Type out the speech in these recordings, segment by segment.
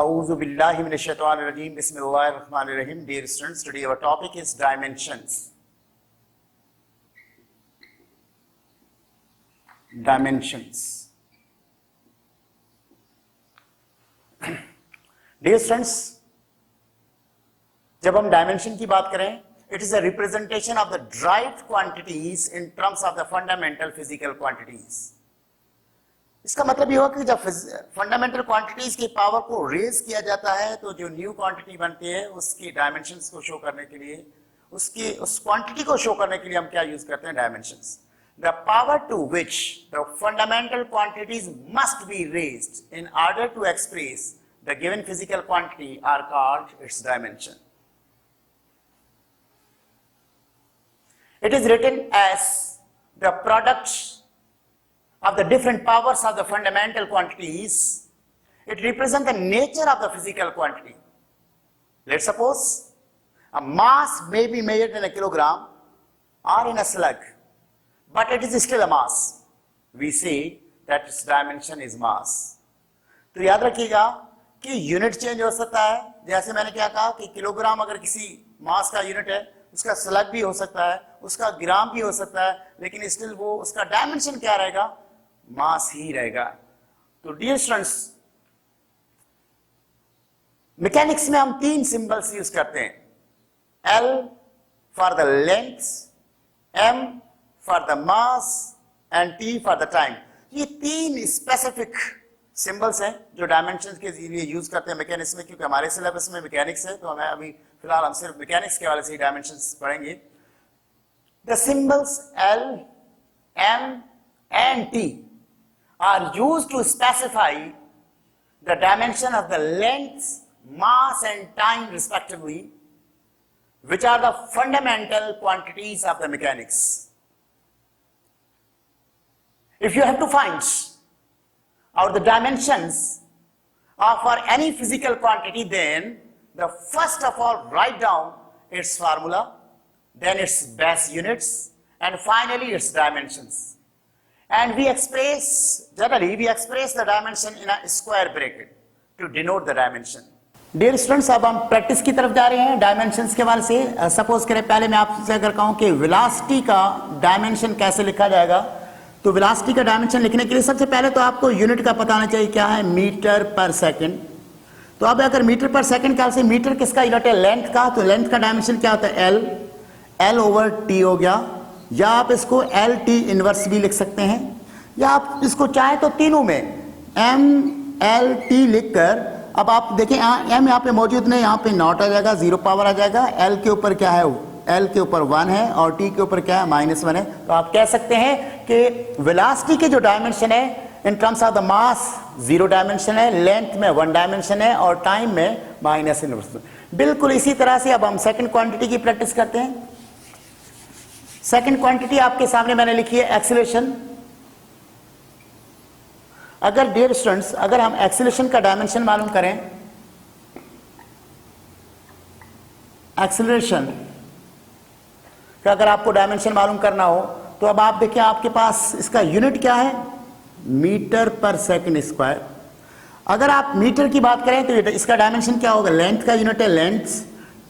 A'udhu billahi minash shaitanir rajim. Bismillahir rahmanir rahim. Dear students, today our topic is dimensions. Dimensions. Dear students, जब हम dimension की बात करें, it is a representation of the derived quantities in terms of the fundamental physical quantities. इसका मतलब ये हुआ कि जब फंडामेंटल क्वांटिटीज की पावर को रेज किया जाता है तो जो न्यू क्वांटिटी बनती है उसकी डायमेंशंस को शो करने के लिए, उसकी उस क्वांटिटी को शो करने के लिए हम क्या यूज करते हैं? Dimensions. The power to which the fundamental quantities must be raised in order to express the given physical quantity are called its dimension. It is written as the product of the different powers of the fundamental quantities. It represents the nature of the physical quantity. Let's suppose a mass may be measured in a kilogram or in a slug, but it is still a mass. We say that its dimension is mass. तो याद रखिएगा कि unit change हो सकता है. जैसे मैंने क्या कहा कि किलोग्राम अगर किसी मास का यूनिट है, उसका स्लग भी हो सकता है, उसका ग्राम भी हो सकता है, लेकिन स्टिल वो उसका डायमेंशन क्या रहेगा? मास ही रहेगा. तो डियर स्टूडेंट्स, मैकेनिक्स में हम तीन सिंबल्स यूज करते हैं. L for the length, M for the mass and T for the time. ये तीन स्पेसिफिक सिंबल्स हैं जो डायमेंशन के लिए यूज करते हैं मैकेनिक्स में. क्योंकि हमारे सिलेबस में मैकेनिक्स है तो हमें अभी फिलहाल हम सिर्फ मैकेनिक्स के वाले से ही डायमेंशंस पढ़ेंगे. The symbols L, M and T are used to specify the dimension of the length, mass and time respectively, which are the fundamental quantities of the mechanics. If you have to find out the dimensions for any physical quantity, then the first of all write down its formula, then its base units, and finally its dimensions. And we express, generally we express the dimension in a square bracket to denote the dimension. Dear students, अब हम practice की तरफ जा रहे हैं dimensions के बारे से. सपोज करें पहले मैं आपसे अगर कहूं कि वेलोसिटी का डायमेंशन कैसे लिखा जाएगा, तो वेलोसिटी का डायमेंशन लिखने के लिए सबसे पहले तो आपको यूनिट का पता होना चाहिए. क्या है? मीटर पर सेकंड. तो अब अगर मीटर पर सेकंड ख्याल से मीटर किसका यूनिट है? लेंथ का. तो लेंथ का डायमेंशन क्या होता है? L ओवर T हो गया. या आप इसको L T इनवर्स भी लिख सकते हैं, या आप इसको चाहे तो तीनों में M L T लिखकर, अब आप देखें M यहाँ पे मौजूद नहीं, यहाँ पे नॉट आ जाएगा, जीरो पावर आ जाएगा. L के ऊपर क्या है? L के ऊपर 1 है और T के ऊपर क्या है? -1 है. तो आप कह सकते हैं कि वेलोसिटी के जो डायमेंशन है in terms of the mass 0 dimension है, लेंथ में 1 डायमेंशन है और टाइम में -1. बिल्कुल इसी तरह से अब हम सेकंड क्वांटिटी की प्रैक्टिस करते हैं. सेकंड क्वांटिटी आपके सामने मैंने लिखी है एक्सीलरेशन. अगर डियर स्टूडेंट्स, अगर हम एक्सीलरेशन का डायमेंशन मालूम करें, एक्सीलरेशन का अगर आपको डायमेंशन मालूम करना हो तो अब आप देखिए आपके पास इसका यूनिट क्या है? मीटर पर सेकंड स्क्वायर. अगर आप मीटर की बात करें तो इसका डायमेंशन क्या होगा? लेंथ का यूनिट है लेंथ,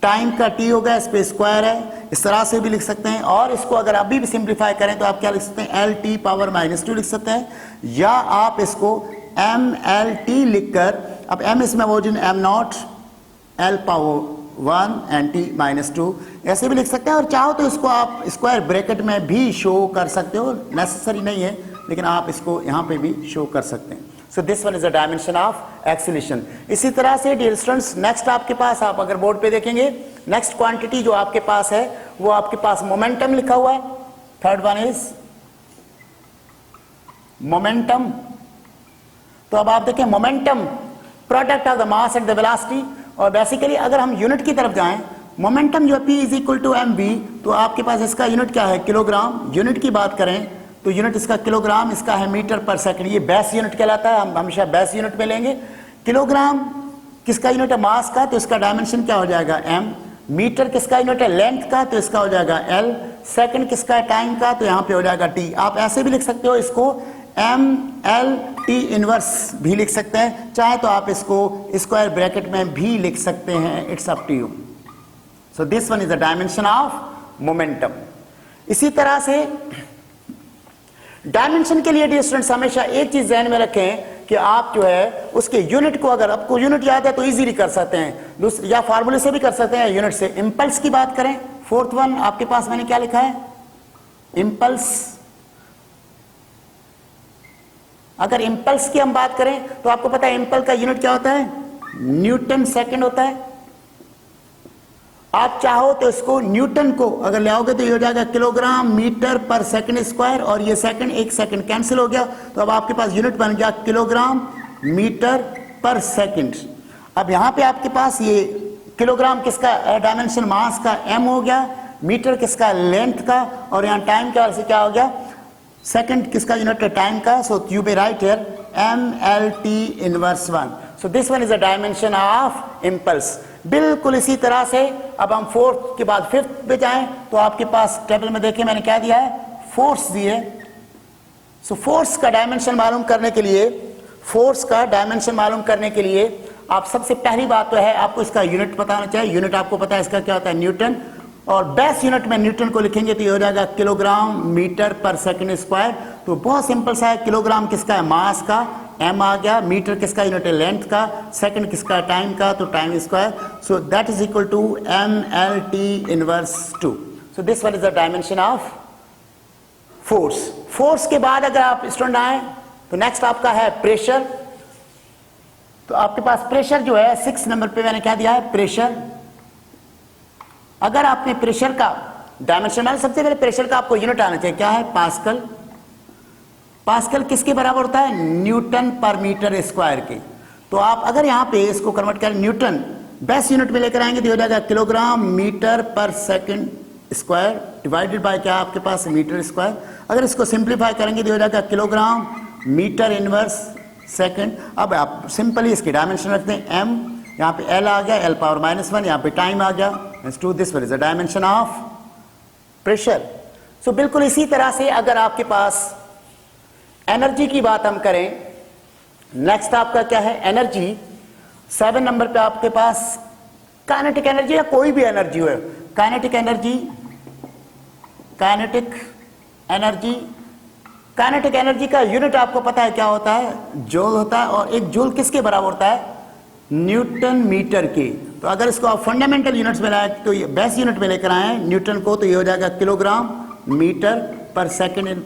टाइम का T होगा, इस पे स्क्वायर है. इस तरह से भी लिख सकते हैं. और इसको अगर अभी भी सिंप्लीफाई करें तो आप क्या लिख सकते हैं? L T पावर -2 लिख सकते हैं. या आप इसको M L T लिखकर, अब M इसमें मौजूद M not, L power 1 and T -2 ऐसे भी लिख सकते हैं. और चाहो तो इसको आप स्क्वायर ब्रैकेट में भी शो कर सकते हो, नेसेसरी नहीं है, लेकिन आप इसको यहाँ पे भी शो कर सकते हैं. सो this one is the dimension of acceleration. इसी तरह से डियर स्टूडेंट्स, नेक्स्ट आपके पास, आप अगर बोर्ड पे देखेंगे, नेक्स्ट क्वांटिटी जो आपके पास है वो आपके पास मोमेंटम लिखा हुआ है. Third one is momentum. तो अब आप देखें momentum product of the mass and the velocity. और बेसिकली अगर हम यूनिट की तरफ जाएं, मोमेंटम जो P is equal to mv, तो आपके पास इसका यूनिट क्या है? किलोग्राम. यूनिट की बात करें तो यूनिट इसका किलोग्राम, इसका है मीटर पर सेकंड. ये बेस यूनिट कहलाता है, हम हमेशा बेस यूनिट में लेंगे. किलोग्राम किसका यूनिट है? मास का. तो इसका डायमेंशन क्या हो जाएगा? M. मीटर किसका यूनिट है? लेंथ का. तो इसका हो जाएगा L. सेकंड किसका है? टाइम का. तो यहाँ पे हो जाएगा T. आप ऐसे भी लिख सकते हो इसको M L टी इनवर्स भी लिख सकते हैं, चाहे तो आप इसको स्क्वायर ब्रैकेट में भी लिख सकते हैं, it's up to you. So this one is the dimension of momentum. इसी तरह से डायमेंशन के लिए डियर स्टूडेंट्स हमेशा एक चीज ध्यान में रखें कि आप जो है उसके यूनिट को, अगर आपको यूनिट याद है तो इजीली कर सकते हैं, या फार्मूले से भी कर सकते हैं, यूनिट से। इंपल्स की बात करें, फोर्थ वन आपके पास मैंने क्या लिखा है, इंपल्स। अगर इंपल्स की हम बात करें तो आपको पता है इंपल्स का यूनिट क्या होता है, न्यूटन सेकंड होता है। आप चाहो तो इसको न्यूटन को अगर ले आओगे तो ये हो जाएगा किलोग्राम मीटर पर सेकंड स्क्वायर, और ये सेकंड एक सेकंड कैंसिल हो गया, तो अब आपके पास यूनिट बन गया किलोग्राम मीटर पर सेकंड। अब यहां पे आपके पास ये किलोग्राम किसका डायमेंशन, मास का m हो गया, मीटर किसका लेंथ का, और यहां टाइम के वजह से क्या हो गया, सेकंड किसका यूनिट है, टाइम का। So you may right here MLT inverse 1। So this one is the dimension of impulse. बिल्कुल इसी तरह से अब हम फोर्थ के बाद फिफ्थ पे जाएं तो आपके पास टेबल में देखिए मैंने क्या दिया है, फोर्स दिए। सो फोर्स का डायमेंशन मालूम करने के लिए, फोर्स का डायमेंशन मालूम करने के लिए आप सबसे पहली बात तो है आपको इसका यूनिट पता होना चाहिए। यूनिट आपको पता है इसका क्या होता है, न्यूटन, और बेस यूनिट में न्यूटन को लिखेंगे तो ये हो जाएगा किलोग्राम मीटर पर सेकंड स्क्वायर। तो बहुत सिंपल सा है, किलोग्राम किसका है, मास का, m आ गया, मीटर किसका यूनिट है, लेंथ का, सेकंड किसका, टाइम का, तो time square. So that is equal to MLT inverse 2। So this one is the dimension of force. Force के बाद अगर आप स्टूडेंट आए तो नेक्स्ट आपका है प्रेशर। तो आपके पास प्रेशर जो है 6 नंबर पे मैंने क्या दिया है, प्रेशर। अगर आपने प्रेशर का डायमेंशन माना, सबसे पहले प्रेशर का आपको यूनिट आना चाहिए, क्या है, पास्कल। पास्कल किसके बराबर होता है, न्यूटन पर मीटर स्क्वायर के। तो आप अगर यहां पे इसको कन्वर्ट करें न्यूटन बेस यूनिट में लेकर आएंगे तो हो जाएगा किलोग्राम मीटर पर सेकंड स्क्वायर डिवाइडेड बाय क्या आपके पास, मीटर स्क्वायर। अगर इसको सिंप्लीफाई करेंगे तो हो जाएगा किलोग्राम मीटर इनवर्स सेकंड। अब आप सिंपली इसकी डायमेंशन रखते हैं m, यहाँ पे l आ गया, l पावर -1, यहाँ पे टाइम आ गया, to this is the dimension of pressure. So बिल्कुल इसी तरह से अगर आपके पास एनर्जी की बात हम करें, नेक्स्ट आपका क्या है, एनर्जी। 7 नंबर पे आपके पास काइनेटिक एनर्जी या कोई भी एनर्जी हो, kinetic energy, kinetic energy. Kinetic energy का यूनिट आपको पता है क्या होता है, जूल होता है, और एक जूल किसके बराबर होता है, न्यूटन मीटर के। तो अगर इसको आप फंडामेंटल यूनिट्स में लाए तो ये बेस यूनिट में लेकर आए न्यूटन को, तो ये हो जाएगा किलोग्राम मीटर पर सेकंड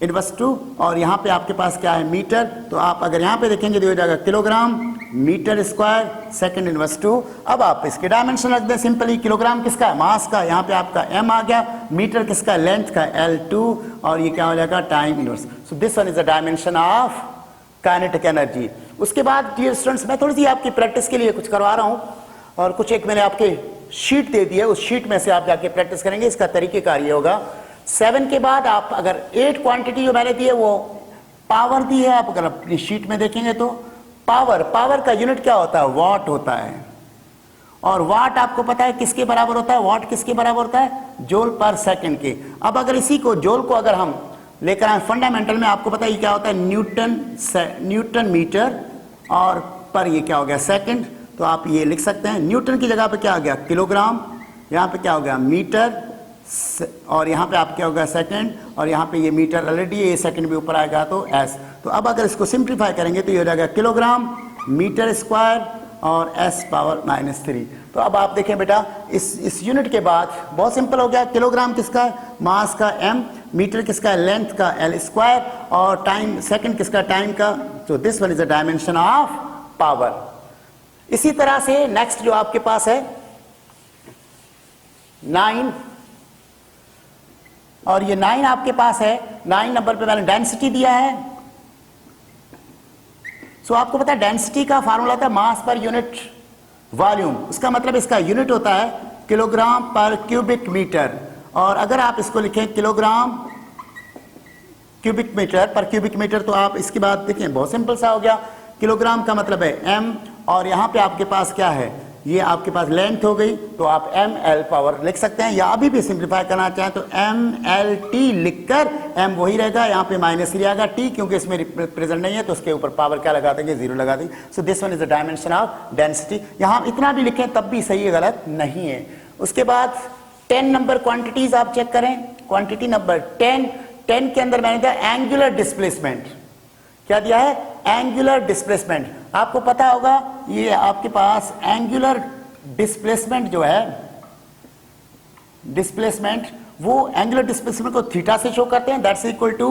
इनवर्स 2, और यहाँ पे आपके पास क्या है, मीटर। तो आप अगर यहाँ पे देखेंगे तो हो जाएगा kilogram metre square second inverse 2। अब आप इसके डायमेंशन रख दें सिंपली, किलोग्राम किसका है, मास का, यहाँ पे आपका m आ गया, मीटर किसका, लेंथ का, L2, और ये क्या हो जाएगा, time inverse. So this one is the dimension of kinetic energy. उसके बाद डियर स्टूडेंट्स मैं थोड़ी सी आपकी प्रैक्टिस के लिए कुछ करवा रहा हूँ, और कुछ एक मैंने आपके शीट दे दी है, उस शीट में से आप जाके प्रैक्टिस करेंगे। इसका तरीकेकार ये होगा, 7 के बाद आप अगर 8 क्वांटिटी जो मैंने दी है वो पावर दी है, आप अगर अपनी शीट में देखेंगे तो पावर का यूनिट क्या होता है, वॉट होता है। और वाट आपको पता है किसके बराबर होता है, वॉट किसके बराबर होता है, जूल पर सेकंड के। अब अगर इसी को जूल को अगर हम लेकर आए फंडामेंटल में, आपको पता है ये क्या होता है, न्यूटन मीटर, और पर ये क्या हो गया, सेकंड। तो आप ये लिख सकते हैं, न्यूटन की जगह पे क्या हो गया, किलोग्राम, यहाँ पे क्या हो गया, मीटर, और यहाँ पे आप क्या होगा, सेकंड, और यहाँ पे ये मीटर ऑलरेडी, ये सेकंड भी ऊपर आएगा तो s। तो अब अगर इसको सिंप्लीफाई करेंगे तो ये हो जाएगा किलोग्राम मीटर स्क्वायर और s पावर -3। तो अब आप देखें बेटा, इस यूनिट के बाद बहुत सिंपल हो गया, किलोग्राम किसका है, मास का m, मीटर किसका है, लेंथ का, l स्क्वायर, और टाइम सेकंड किसका, टाइम का। तो this one is the dimension of power. इसी तरह से नेक्स्ट जो आपके पास है 9, और ये 9 आपके पास है, 9 नंबर पे मैंने डेंसिटी दिया है। सो आपको पता है डेंसिटी का फार्मूला था मास पर यूनिट वॉल्यूम, उसका मतलब इसका यूनिट होता है किलोग्राम पर क्यूबिक मीटर। और अगर आप इसको लिखें किलोग्राम क्यूबिक मीटर पर क्यूबिक मीटर, तो आप इसके बाद देखें बहुत सिंपल सा हो गया, किलोग्राम का मतलब है m, और यहाँ पे आपके पास क्या है, ये आपके पास लेंथ हो गई, तो आप एम एल पावर लिख सकते हैं, या अभी भी सिंप्लीफाई करना चाहें तो एम एल टी लिखकर, एम वही रहेगा, यहाँ पे माइनस ही आएगा, टी क्योंकि इसमें प्रेजेंट नहीं है तो उसके ऊपर पावर क्या लगा देंगे, जीरो लगा देंगे। सो this one is the dimension of density. यहाँ इतना भी लिखें तब भी सही है, गलत नहीं है। उसके बाद 10 नंबर क्वांटिटीज आप चेक करें, क्वांटिटी नंबर 10 के अंदर मैंने दिया एंगुलर डिस्प्लेसमेंट। क्या दिया है? Angular displacement. आपको पता होगा ये आपके पास एंगुलर डिस्प्लेसमेंट जो है, डिस्प्लेसमेंट, वो एंगुलर डिस्प्लेसमेंट को थीटा से शो करते हैं, that's equal to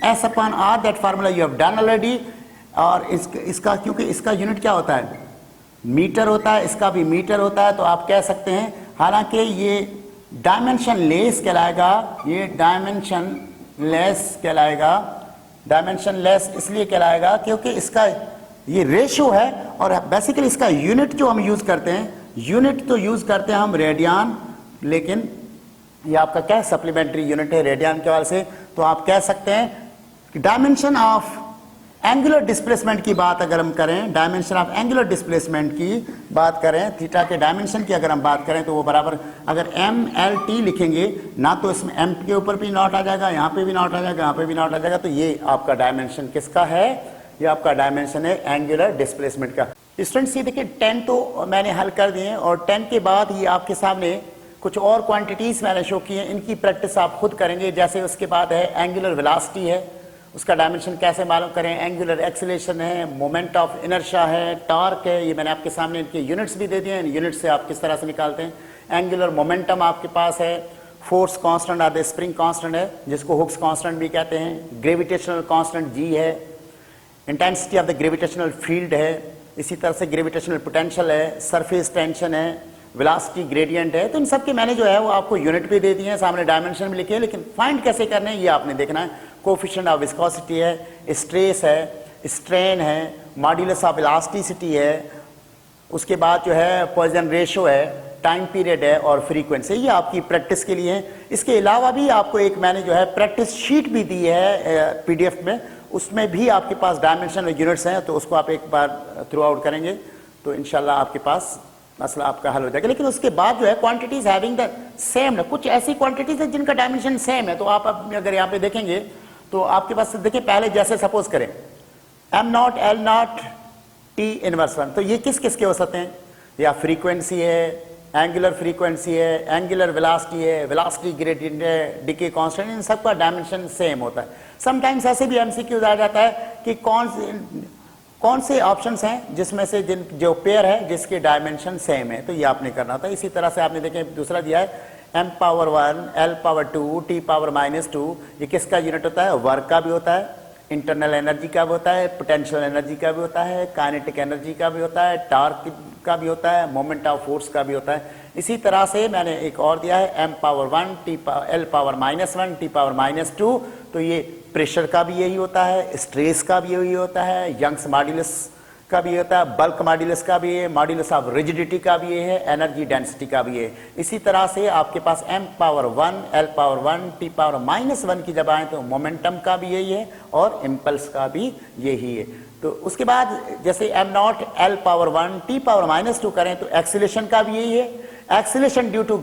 S upon R, that formula you have done already. और इसका क्योंकि इसका यूनिट क्या होता है, मीटर होता है, इसका भी मीटर होता है, तो आप कह सकते हैं, हालांकि ये डायमेंशन लेस कहलाएगा, ये डायमेंशन लेस कहलाएगा। डायमेंशन लेस इसलिए कहलाएगा क्योंकि इसका ये रेशियो है, और बेसिकली इसका यूनिट जो हम यूज करते हैं, यूनिट तो यूज करते हैं हम रेडियन, लेकिन ये आपका क्या है, सप्लीमेंट्री यूनिट है रेडियन के वाले से। तो आप कह सकते हैं कि डायमेंशन ऑफ एंगुलर डिस्प्लेसमेंट की बात अगर हम करें, डायमेंशन ऑफ एंगुलर डिस्प्लेसमेंट की बात करें, थीटा के डायमेंशन की अगर हम बात करें, तो वो बराबर, अगर एम एल टी लिखेंगे ना, तो इसमें एम के ऊपर भी नॉट आ जाएगा, यहाँ पे भी नॉट आ जाएगा, यहाँ पे भी नॉट आ जाएगा, तो ये आपका डायमेंशन किसका है, ये आपका डायमेंशन है एंगुलर डिस्प्लेसमेंट का। स्टूडेंट्स ये देखिए 10 तो मैंने हल कर दिए, और 10 के बाद ये आपके सामने कुछ और क्वांटिटीज मैंने शो की हैं, इनकी प्रैक्टिस आप खुद करेंगे। जैसे उसके बाद है एंगुलर वेलोसिटी है, उसका डायमेंशन कैसे मालूम करें, एंगुलर एक्सीलरेशन है, मोमेंट ऑफ इनर्शिया है, टॉर्क है, ये मैंने आपके सामने इनके यूनिट्स भी दे दिए हैं, इन यूनिट से आप किस तरह से निकालते हैं। एंगुलर मोमेंटम आपके पास है, फोर्स कांस्टेंट आदि स्प्रिंग कांस्टेंट है, जिसको हुक्स कांस्टेंट भी कहते हैं, ग्रेविटेशनल कांस्टेंट जी है, intensity of the gravitational field है, इसी तरह से ग्रेविटेशनल पोटेंशियल है, सरफेस टेंशन है, वेलोसिटी ग्रेडियंट है। तो इन सब के मैंने जो है वो आपको यूनिट भी दे दिए हैं, सामने डायमेंशन भी लिखे हैं, लेकिन फाइंड कैसे करने हैं ये आपने देखना है। कोफिशिएंट ऑफ विस्कोसिटी है, स्ट्रेस है, स्ट्रेन है, मॉड्यूलस ऑफ इलास्टिसिटी है, उसके बाद जो है पॉइजन रेशियो है, टाइम पीरियड है, और फ्रीक्वेंसी। ये आपकी प्रैक्टिस के लिए है। इसके अलावा भी आपको एक मैंने जो है प्रैक्टिस शीट भी दी है पीडीएफ में, उसमें भी आपके पास डायमेंशन और यूनिट्स हैं, तो उसको आप एक बार थ्रू आउट करेंगे तो इंशाल्लाह आपके पास मसला आपका हल हो जाएगा। लेकिन उसके बाद जो है क्वांटिटीज हैविंग द सेम, कुछ ऐसी क्वांटिटीज है जिनका डायमेंशन सेम है, तो आप अगर यहाँ पे देखेंगे तो आपके पास देखिए, पहले जैसे सपोज करें am naught L not T inverse 1, तो ये किस किस के हो सकते हैं, या फ्रीक्वेंसी है, एंगुलर फ्रीक्वेंसी है, एंगुलर वेलोसिटी है, वेलोसिटी ग्रेडियंट है, डिके कांस्टेंट, इन सबका डायमेंशन सेम होता है। समटाइम्स ऐसे भी एमसीक्यूज आ जाता है कि कौन से ऑप्शंस हैं जिसमें से जो पेयर है जिसके डायमेंशन सेम है, तो ये आपने करना था। इसी तरह से आपने देखें दूसरा दिया है m power 1 l power 2 t power -2, ये किसका यूनिट होता है, वर्क का भी होता है, इंटरनल एनर्जी का भी होता है, पोटेंशियल एनर्जी का भी होता है, काइनेटिक एनर्जी का भी होता है, टॉर्क का भी होता है, मोमेंट ऑफ फोर्स का भी होता है। इसी तरह से मैंने एक और दिया है m power 1 l power -1 t power -2, तो ये प्रेशर का भी यही होता है, स्ट्रेस का भी यही होता है, यंग्स मॉड्यूलस का भी होता है, बल्क मॉड्यूलस का भी है, मॉड्यूलस ऑफ रिजिडिटी का भी है, एनर्जी डेंसिटी का भी है। इसी तरह से आपके पास m power 1 l power 1 t power -1 की जब आए तो मोमेंटम का भी यही है, और इम्पल्स का भी यही है। तो उसके बाद जैसे m not l power 1 t power -2 करें तो एक्सीलरेशन का भी यही है, एक्सीलरेशन ड्यू टू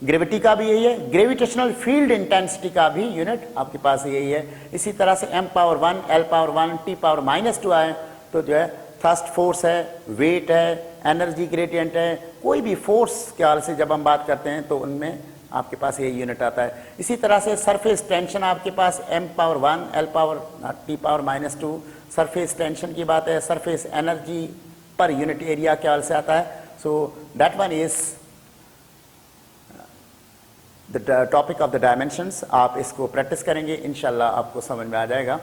ग्रेविटी का भी यही है, ग्रेविटेशनल फील्ड इंटेंसिटी का भी यूनिट आपके पास यही है। इसी तरह से m power 1 l power 1 t power -2 आए तो जो है थ्रस्ट फोर्स है, वेट है, एनर्जी ग्रेडियंट है, कोई भी फोर्स के हाल से जब हम बात करते हैं तो उनमें आपके पास ये यूनिट आता है। इसी तरह से सरफेस टेंशन आपके पास m power 1 l power t power -2, surface tension की बात है, surface energy per unit area के हाल से आता है। So that one is the topic of the dimensions. आप इसको प्रैक्टिस करेंगे, इंशाल्लाह आपको समझ में आ जाएगा।